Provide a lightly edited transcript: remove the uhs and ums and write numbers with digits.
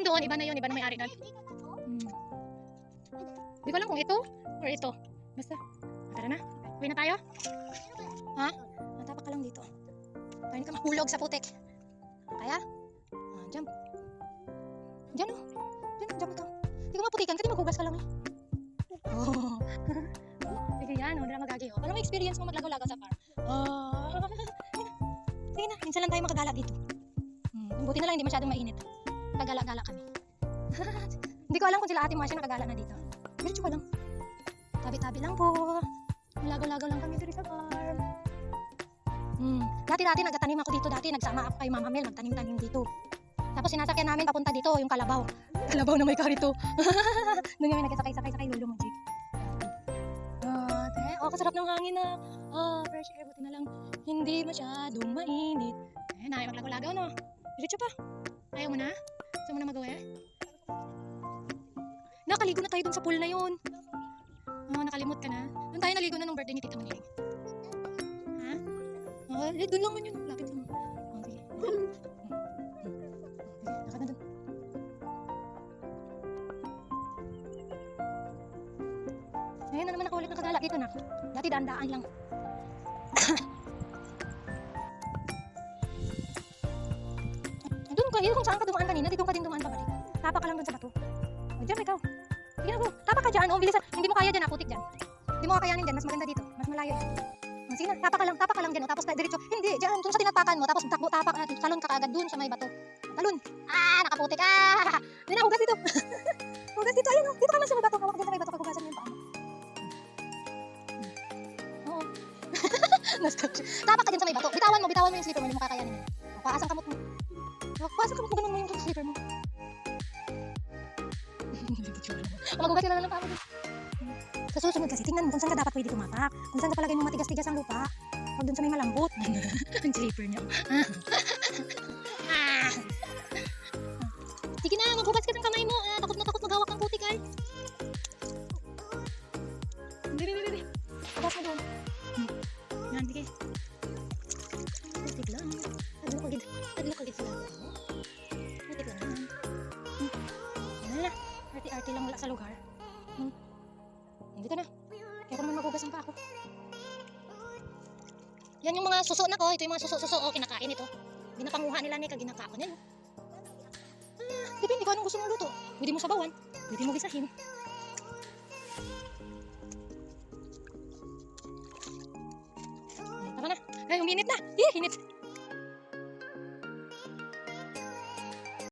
doon, iba na yun, iba na may-ari nun. Di ko alam kung ito or ito. Basta, tara na. Uwi na tayo? Ha? Natapak ka lang dito. Para hindi ka mahulog sa putik. Kaya? Jump. Diyan o. Diyan ito. Hindi ko maputikan, kasi maghugas ka lang eh. Oh. Sige yan, hindi na magagi. Parang may experience mo maglago-lago sa farm. Sige na, minsan lang tayo makagala dito. Buti na lang, hindi masyadong mainit. Kagala-gala kami. Hindi ko alam kung sila Ate Marcia nakagala na dito. Diretso ko lang. Tabi-tabi lang po. Lago-lago lang kami dito sa farm. Dati nagtatanim ako dito dati. Nagsama ako kay Mama Mel, nagtanim-tanim dito. Tapos sinasakyan namin papunta dito, yung kalabaw. Kalabaw na may karito. Doon kami nagsakay-sakay sa kay Lolo Magic. Kasarap ng hangin na. Fresh air, buti na lang. Hindi masyadong mainit. Ayun na, maglago-lagaw no. Diretso pa. Ayaw mo na? Gusto mo na magawa eh? Nakaligo na tayo dun sa pool na yun. Nakalimot ka na. Doon tayo naligo na nung birthday ni Tita Maniling. Ha? Doon lang man yun. Lapit lang. Sige. Lakad na dun. Ngayon na naman nakaulit ng kagala dito na. Dati daan-daan lang. Doon ka, kung saan ka dumaan kanina, dito ka din dumaan pabalik. Tapak ka lang dun sa bato. Diyan ikaw. Sige na go. Tapak ka dyan. Bilisan. Hindi mo kaya dyan, putik dyan. Hindi mo kakayanin dyan. Mas maganda dito. Mas malayo dyan. Sige na, tapak ka lang dyan. Tapos diretso. Hindi, dyan. Dun sa tinatakan mo. Tapos tapak na. Talon ka kaagad dun sa may bato. Talon. Nakaputik. Hindi na, hugas dito. Hugas dito. Ayun, dito ka lang sa may bato. Hawak dyan sa may bato. Kagugasan mo yung paa mo. Oo. Tapak ka dyan sa may bato. Bitawan mo yung slipper mo. Hindi mo kakayanin. Paasang kamot mo. Paasang kamot mo. Ganun mo yung slipper mo. Magugas ka na lang pa ako. Sa susunod kasi, tingnan mo kung saan ka dapat pwede tumapak. Kung saan ka palagay mo matigas-tigas ang lupa. Huwag dun sa may malambot. Ang slipper niya. Sige na, maghugas ka ng kamay mo. Takot na takot maghawak ng putik ay. Hindi. Hugas mo doon. Yan, sige. Putik lang. Adlok-agid sila. Putik lang. Yan na. Arti-arti lang wala sa lugar. Dito na. Kaya ko naman magugas ang pa ako. Yan yung mga suso na ko. Ito yung mga suso-suso. Kinakain ito. Ginapanguha nila ni kaginaka ko niyan. Depende ko anong gusto mong luto. Pwede mo sabawan. Pwede mo gisahin. Tama na. Ay, uminit na. Hinit.